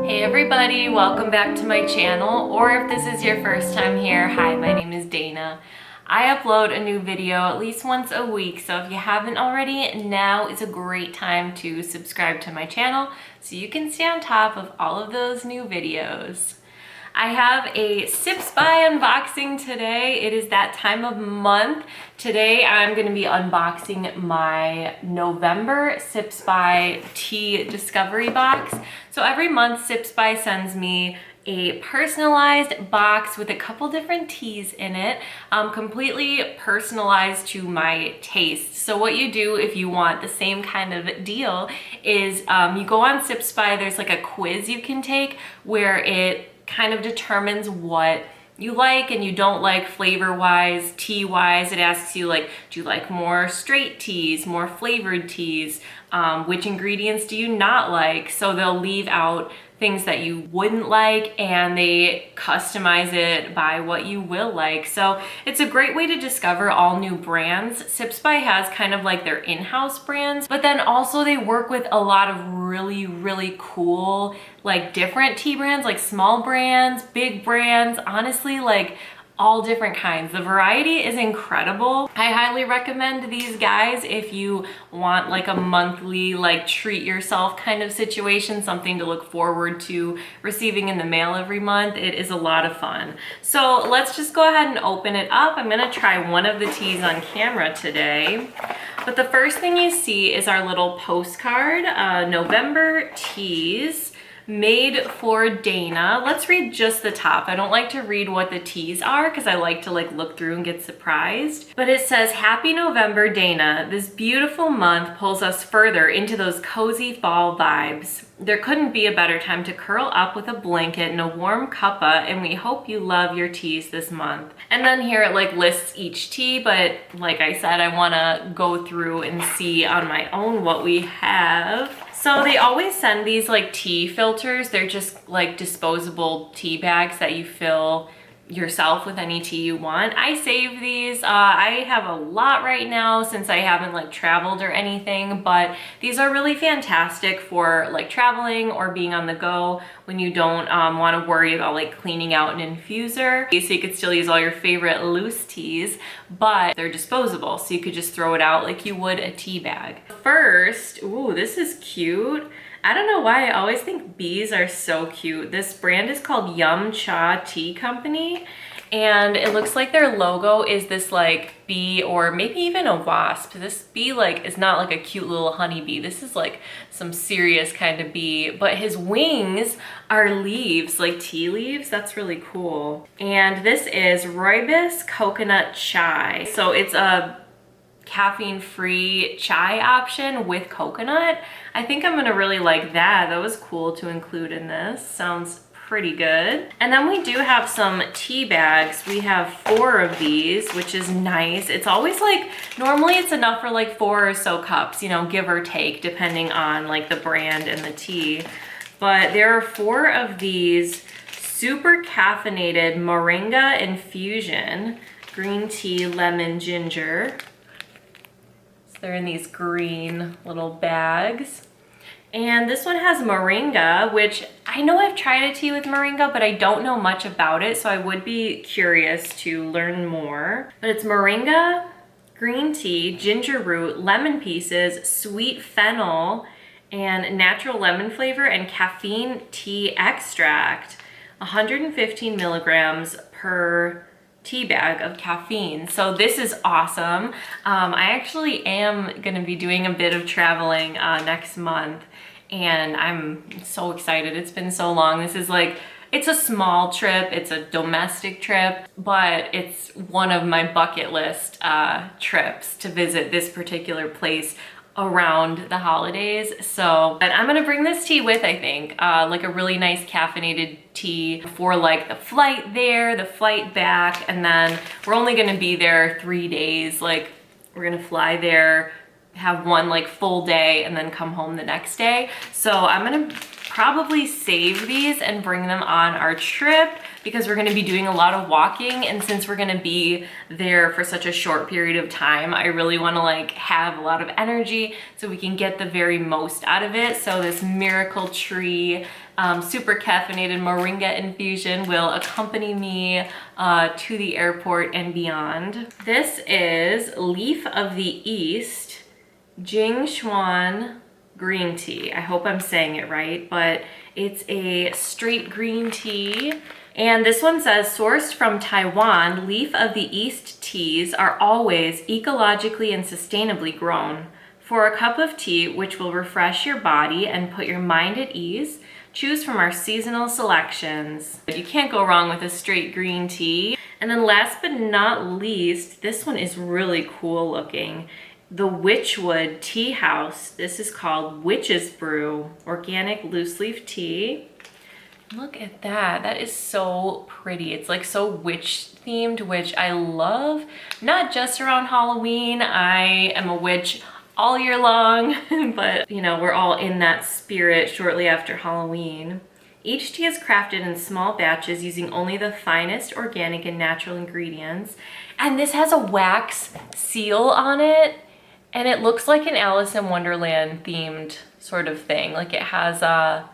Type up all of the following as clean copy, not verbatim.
Hey everybody, welcome back to my channel, or if this is your first time here, hi, my name is Dana. I upload a new video at least once a week, so if you haven't already, now is a great time to subscribe to my channel so you can stay on top of all of those new videos. I have a Sips by unboxing today. It is that time of month. Today I'm going to be unboxing my November Sips by Tea Discovery box. So every month Sips by sends me a personalized box with a couple different teas in it, completely personalized to my taste. So what you do if you want the same kind of deal is you go on Sips by, there's like a quiz you can take where it kind of determines what you like and you don't like flavor-wise, tea-wise. It asks you like, do you like more straight teas, more flavored teas? Which ingredients do you not like? So they'll leave out things that you wouldn't like and they customize it by what you will like. So it's a great way to discover all new brands. Sips by has kind of like their in-house brands, but then also they work with a lot of really cool, like different tea brands, like small brands, big brands, honestly, like all different kinds. The variety is incredible. I highly recommend these guys if you want like a monthly, like treat yourself kind of situation, something to look forward to receiving in the mail every month. It is a lot of fun. So let's just go ahead and open it up. I'm gonna try one of the teas on camera today. But the first thing you see is our little postcard, November teas. Made for Dana. Let's read just the top. I don't like to read what the teas are because I like to like look through and get surprised. But it says, Happy November, Dana. This beautiful month pulls us further into those cozy fall vibes. There couldn't be a better time to curl up with a blanket and a warm cuppa, and we hope you love your teas this month. And then here it like lists each tea, but like I said, I wanna go through and see on my own what we have. So they always send these like tea filters. They're just like disposable tea bags that you fill yourself with any tea you want. I save these. I have a lot right now since I haven't like traveled or anything, but these are really fantastic for like traveling or being on the go when you don't want to worry about like cleaning out an infuser. So you could still use all your favorite loose teas, but they're disposable, so you could just throw it out like you would a tea bag. First, ooh, this is cute. I don't know why, I always think bees are so cute. This brand is called Yum Cha Tea Company, and it looks like their logo is this like bee or maybe even a wasp. This bee like is not like a cute little honeybee. This is like some serious kind of bee, but his wings are leaves, like tea leaves. That's really cool. And this is Rooibos Coconut Chai. So it's a caffeine-free chai option with coconut. I think I'm gonna really like that. That was cool to include in this. Sounds pretty good. And then we do have some tea bags. We have 4 of these, which is nice. It's always like, normally it's enough for like 4 or so cups, you know, give or take, depending on like the brand and the tea. But there are 4 of these super caffeinated moringa infusion, green tea, lemon, ginger. They're in these green little bags. And this one has moringa, which I know I've tried a tea with moringa, but I don't know much about it, so I would be curious to learn more. But it's moringa, green tea, ginger root, lemon pieces, sweet fennel, and natural lemon flavor, and caffeine tea extract. 115 milligrams per tea bag of caffeine. So this is awesome. I actually am gonna be doing a bit of traveling next month, and I'm so excited. It's been so long. This is like, it's a small trip, it's a domestic trip, but it's one of my bucket list trips to visit this particular place around the holidays. So, but I'm gonna bring this tea with, I think, like a really nice caffeinated tea for like the flight there, the flight back, and then we're only gonna be there 3 days. Like we're gonna fly there, have one like full day, and then come home the next day. So I'm gonna probably save these and bring them on our trip because we're gonna be doing a lot of walking, and since we're gonna be there for such a short period of time, I really wanna like have a lot of energy so we can get the very most out of it. So this Miracle Tree super caffeinated moringa infusion will accompany me to the airport and beyond. This is Leaf of the East Jing Xuan green tea. I hope I'm saying it right, but it's a straight green tea. And this one says, sourced from Taiwan, Leaf of the East teas are always ecologically and sustainably grown. For a cup of tea, which will refresh your body and put your mind at ease, choose from our seasonal selections. You can't go wrong with a straight green tea. And then last but not least, this one is really cool looking. The Witchwood Teahouse. This is called Witch's Brew, organic loose leaf tea. Look at that. That is so pretty. It's like so witch themed, which I love. Not just around Halloween. I am a witch all year long, but you know, we're all in that spirit shortly after Halloween. Each tea is crafted in small batches using only the finest organic and natural ingredients. And this has a wax seal on it. And it looks like an Alice in Wonderland themed sort of thing. Like it has a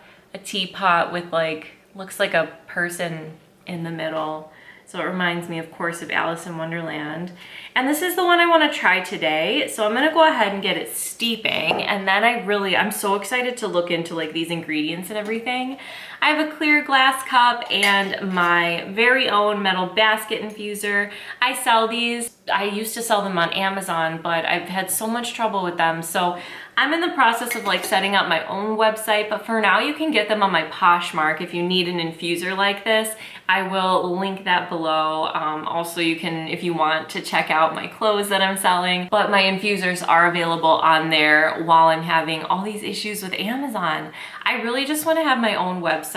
teapot with like, looks like a person in the middle. So it reminds me, of course, of Alice in Wonderland. And this is the one I want to try today. So I'm gonna go ahead and get it steeping. And then I'm so excited to look into like these ingredients and everything. I have a clear glass cup and my very own metal basket infuser. I sell these. I used to sell them on Amazon, but I've had so much trouble with them. So I'm in the process of like setting up my own website, but for now you can get them on my Poshmark if you need an infuser like this. I will link that below. Also, you can, if you want to check out my clothes that I'm selling, but my infusers are available on there while I'm having all these issues with Amazon. I really just want to have my own website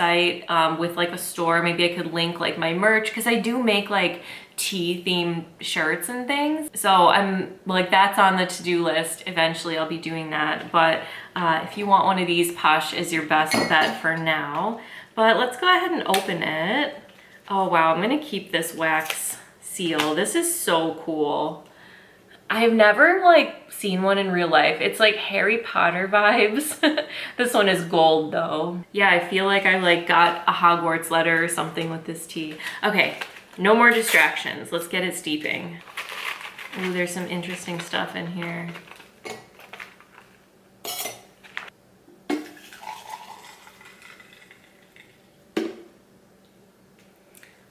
with like a store. Maybe I could link like my merch, because I do make like tea themed shirts and things. So I'm like, that's on the to-do list. Eventually I'll be doing that. But if you want one of these, Posh is your best bet for now. But let's go ahead and open it. Oh wow, I'm gonna keep this wax seal. This is so cool. I've never like seen one in real life. It's like Harry Potter vibes. This one is gold though. Yeah, I feel like I like got a Hogwarts letter or something with this tea. Okay, no more distractions. Let's get it steeping. Ooh, there's some interesting stuff in here.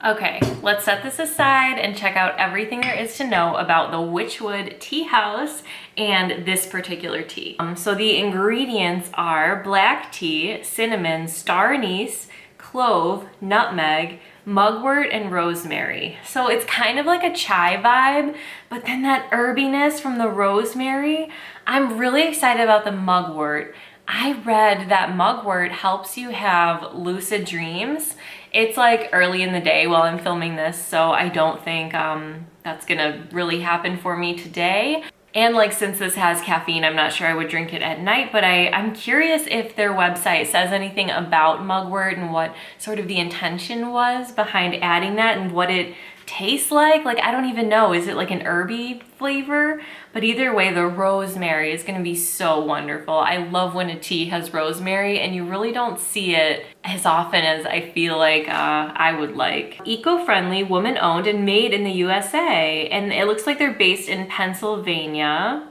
Okay, let's set this aside and check out everything there is to know about the Witchwood Teahouse and this particular tea. So the ingredients are black tea, cinnamon, star anise, clove, nutmeg, mugwort, and rosemary. So it's kind of like a chai vibe, but then that herbiness from the rosemary. I'm really excited about the mugwort. I read that mugwort helps you have lucid dreams. It's like early in the day while I'm filming this, so I don't think that's gonna really happen for me today. And like, since this has caffeine, I'm not sure I would drink it at night, but I'm curious if their website says anything about mugwort and what sort of the intention was behind adding that and what it tastes like. Like, I don't even know. Is it like an herby flavor? But either way, the rosemary is going to be so wonderful. I love when a tea has rosemary, and you really don't see it as often as I feel like I would like. Eco-friendly, woman-owned, and made in the USA. And it looks like they're based in Pennsylvania.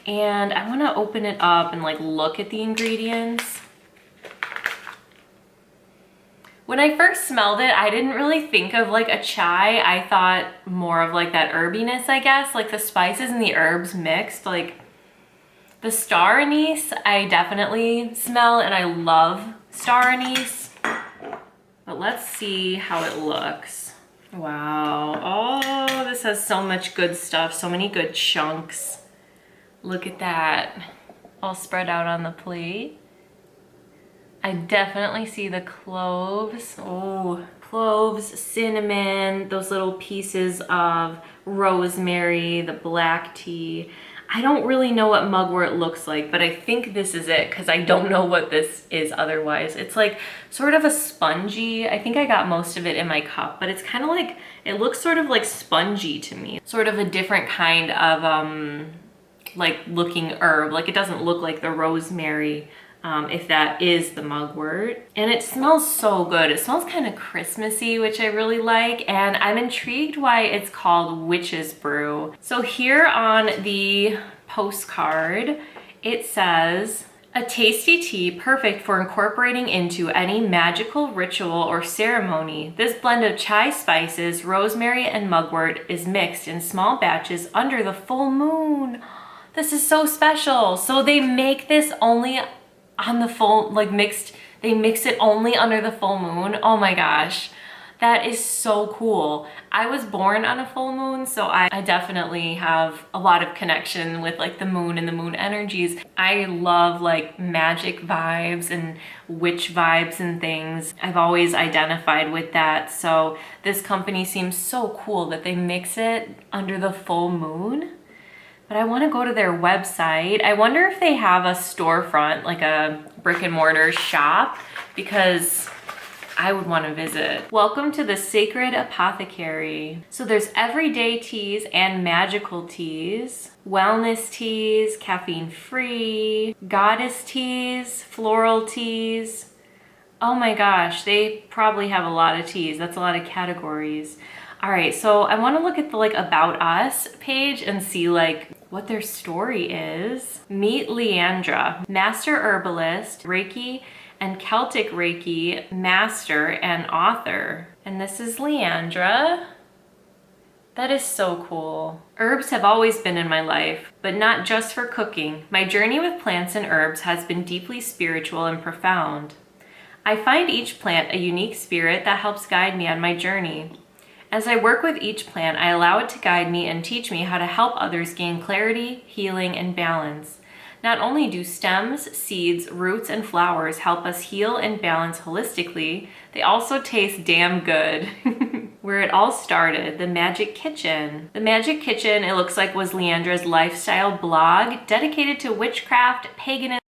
And I want to open it up and like look at the ingredients. When I first smelled it, I didn't really think of like a chai. I thought more of like that herbiness, I guess, like the spices and the herbs mixed. Like the star anise, I definitely smell, and I love star anise. But let's see how it looks. Wow. Oh, this has so much good stuff, so many good chunks. Look at that, all spread out on the plate. I definitely see the cloves. Oh, cloves, cinnamon, those little pieces of rosemary, the black tea. I don't really know what mugwort looks like, but I think this is it because I don't know what this is otherwise. It's like sort of a spongy, I think I got most of it in my cup, but it's kind of like, it looks sort of like spongy to me. Sort of a different kind of like looking herb. Like it doesn't look like the rosemary, if that is the mugwort. And it smells so good. It smells kind of Christmassy, which I really like. And I'm intrigued why it's called Witch's Brew. So here on the postcard, it says, a tasty tea perfect for incorporating into any magical ritual or ceremony. This blend of chai spices, rosemary, and mugwort is mixed in small batches under the full moon. This is so special. So they make this only on the full, like they mix it only under the full moon. Oh my gosh, that is so cool. I was born on a full moon, so I definitely have a lot of connection with like the moon and the moon energies. I love like magic vibes and witch vibes and things. I've always identified with that. So this company seems so cool that they mix it under the full moon. But I want to go to their website. I wonder if they have a storefront, like a brick and mortar shop, because I would want to visit. Welcome to the Sacred Apothecary. So there's everyday teas and magical teas, wellness teas, caffeine-free, goddess teas, floral teas. Oh my gosh, they probably have a lot of teas. That's a lot of categories. All right, so I want to look at the like About Us page and see like what their story is. Meet Leandra, master herbalist, Reiki and Celtic Reiki master and author. And this is Leandra. That is so cool. Herbs have always been in my life, but not just for cooking. My journey with plants and herbs has been deeply spiritual and profound. I find each plant a unique spirit that helps guide me on my journey. As I work with each plant, I allow it to guide me and teach me how to help others gain clarity, healing, and balance. Not only do stems, seeds, roots, and flowers help us heal and balance holistically, they also taste damn good. Where it all started, the Magic Kitchen. The Magic Kitchen, it looks like, was Leandra's lifestyle blog dedicated to witchcraft, paganism,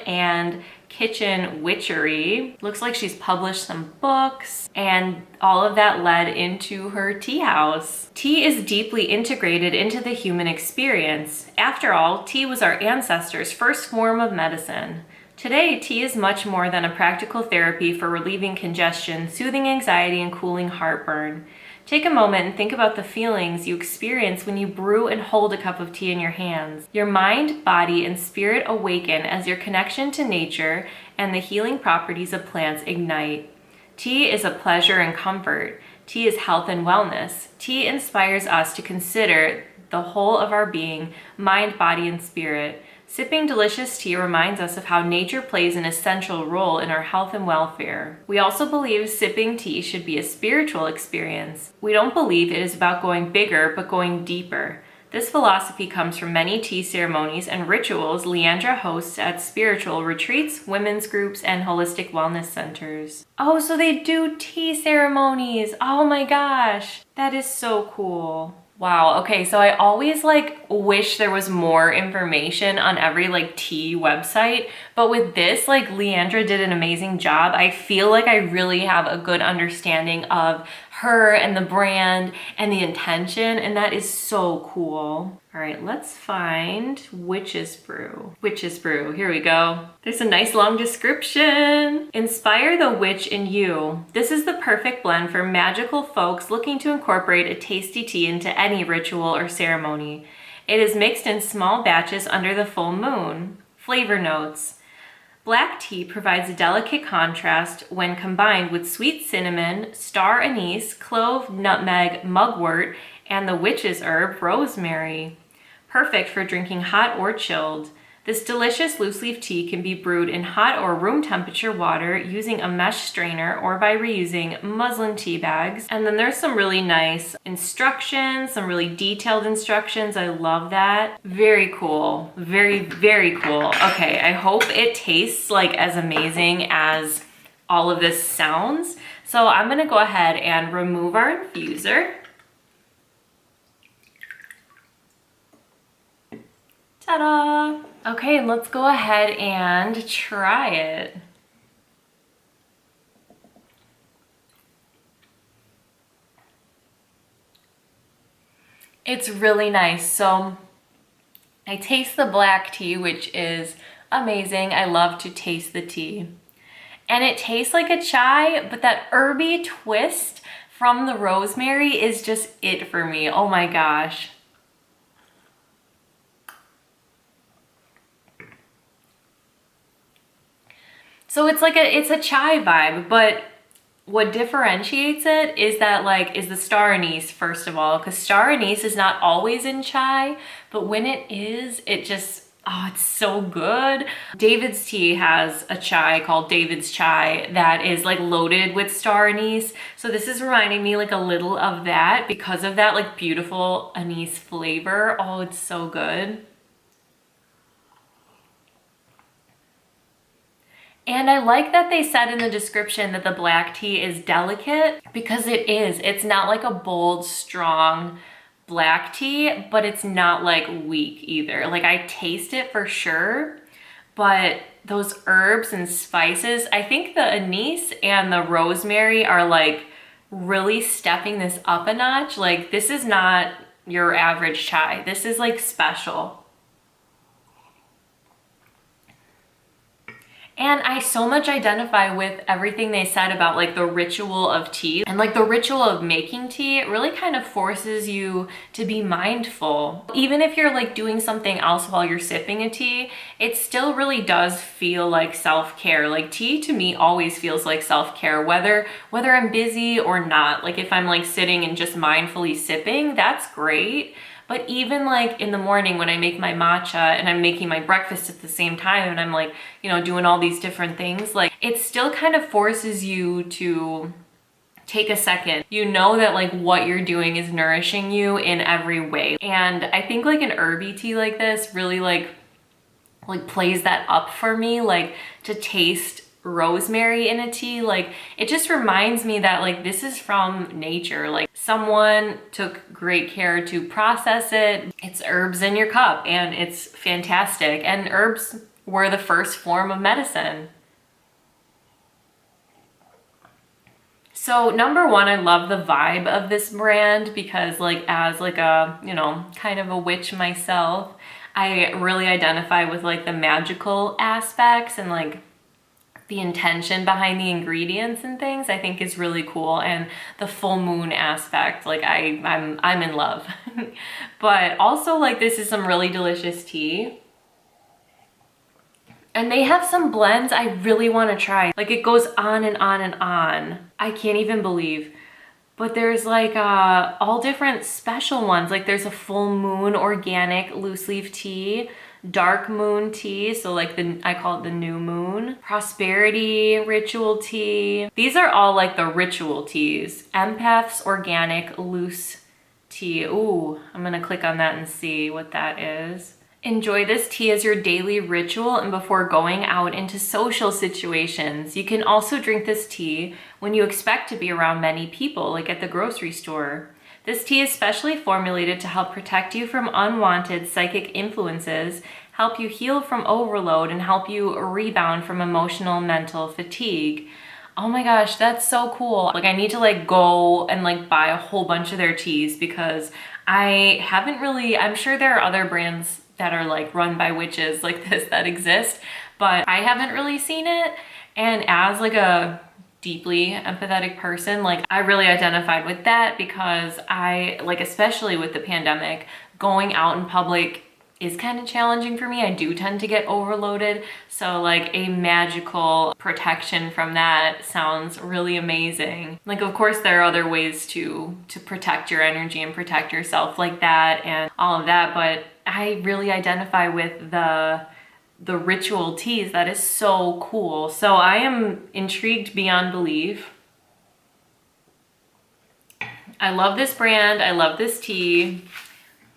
and kitchen witchery. Looks like she's published some books, and all of that led into her tea house. Tea is deeply integrated into the human experience. After all, tea was our ancestors' first form of medicine. Today, tea is much more than a practical therapy for relieving congestion, soothing anxiety, and cooling heartburn. Take a moment and think about the feelings you experience when you brew and hold a cup of tea in your hands. Your mind, body, and spirit awaken as your connection to nature and the healing properties of plants ignite. Tea is a pleasure and comfort. Tea is health and wellness. Tea inspires us to consider the whole of our being, mind, body, and spirit. Sipping delicious tea reminds us of how nature plays an essential role in our health and welfare. We also believe sipping tea should be a spiritual experience. We don't believe it is about going bigger, but going deeper. This philosophy comes from many tea ceremonies and rituals Leandra hosts at spiritual retreats, women's groups, and holistic wellness centers. Oh, so they do tea ceremonies. Oh my gosh, that is so cool. Wow, okay, so I always like wish there was more information on every like tea website, but with this, like Leandra did an amazing job. I feel like I really have a good understanding of her and the brand and the intention, and that is so cool. All right, let's find Witch's Brew. Witch's Brew, here we go. There's a nice long description. Inspire the witch in you. This is the perfect blend for magical folks looking to incorporate a tasty tea into any ritual or ceremony. It is mixed in small batches under the full moon. Flavor notes. Black tea provides a delicate contrast when combined with sweet cinnamon, star anise, clove, nutmeg, mugwort, and the witch's herb, rosemary. Perfect for drinking hot or chilled. This delicious loose leaf tea can be brewed in hot or room temperature water using a mesh strainer or by reusing muslin tea bags. And then there's some really nice instructions, some really detailed instructions. I love that. Very cool. Very, very cool. Okay, I hope it tastes like as amazing as all of this sounds. So I'm gonna go ahead and remove our infuser. Ta-da! Okay, let's go ahead and try it. It's really nice. So I taste the black tea, which is amazing. I love to taste the tea. And it tastes like a chai, but that herby twist from the rosemary is just it for me. Oh my gosh. So it's like it's a chai vibe, but what differentiates it is that is the star anise, first of all, because star anise is not always in chai, but when it is, it just, oh, it's so good. David's Tea has a chai called David's Chai that is like loaded with star anise. So this is reminding me like a little of that because of that like beautiful anise flavor. Oh, it's so good. And I like that they said in the description that the black tea is delicate, because it is. It's not like a bold, strong black tea, but it's not like weak either. Like I taste it for sure, but those herbs and spices, I think the anise and the rosemary are like really stepping this up a notch. Like this is not your average chai. This is like special. And I so much identify with everything they said about like the ritual of tea and like the ritual of making tea. It really kind of forces you to be mindful. Even if you're like doing something else while you're sipping a tea, it still really does feel like self-care. Like tea to me always feels like self-care, whether I'm busy or not. Like if I'm like sitting and just mindfully sipping, that's great. But even like in the morning when I make my matcha and I'm making my breakfast at the same time and I'm like, you know, doing all these different things, like it still kind of forces you to take a second. You know that like what you're doing is nourishing you in every way. And I think like an herby tea like this really like plays that up for me, like to taste rosemary in a tea. Like it just reminds me that like this is from nature. Like someone took great care to process it. It's herbs in your cup and it's fantastic. And herbs were the first form of medicine. So number one, I love the vibe of this brand because like as like a, you know, kind of a witch myself, I really identify with like the magical aspects and like the intention behind the ingredients and things. I think is really cool. And the full moon aspect, like I'm in love. But also like this is some really delicious tea. And they have some blends I really want to try. Like it goes on and on and on. I can't even believe. But there's like all different special ones. Like there's a full moon organic loose leaf tea, dark moon tea, so like I call it the new moon, prosperity ritual tea. These are all like the ritual teas. Empath's organic loose tea. Ooh, I'm gonna click on that and see what that is. Enjoy this tea as your daily ritual and before going out into social situations. You can also drink this tea when you expect to be around many people, like at the grocery store. This tea is specially formulated to help protect you from unwanted psychic influences, help you heal from overload, and help you rebound from emotional and mental fatigue. Oh my gosh, that's so cool. Like I need to like go and like buy a whole bunch of their teas because I haven't really, I'm sure there are other brands that are like run by witches like this that exist, but I haven't really seen it. And as like a deeply empathetic person, like I really identified with that because I like, especially with the pandemic, going out in public is kind of challenging for me. I do tend to get overloaded. So like a magical protection from that sounds really amazing. Like, of course, there are other ways to protect your energy and protect yourself like that and all of that. But I really identify with the ritual teas. That is so cool. So I am intrigued beyond belief. I love this brand. I love this tea.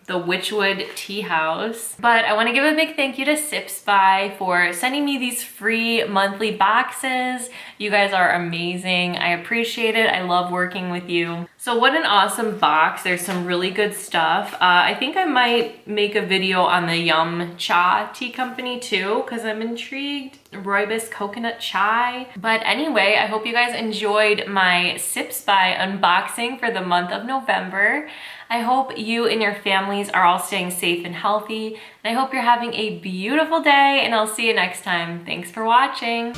the Witchwood Teahouse. But I want to give a big thank you to Sips By for sending me these free monthly boxes. You guys are amazing. I appreciate it. I love working with you. So what an awesome box. There's some really good stuff. I think I might make a video on the Yum Cha tea company too, because I'm intrigued. Rooibos coconut chai. But anyway, I hope you guys enjoyed my Sips By unboxing for the month of November. I hope you and your families are all staying safe and healthy. And I hope you're having a beautiful day, and I'll see you next time. Thanks for watching.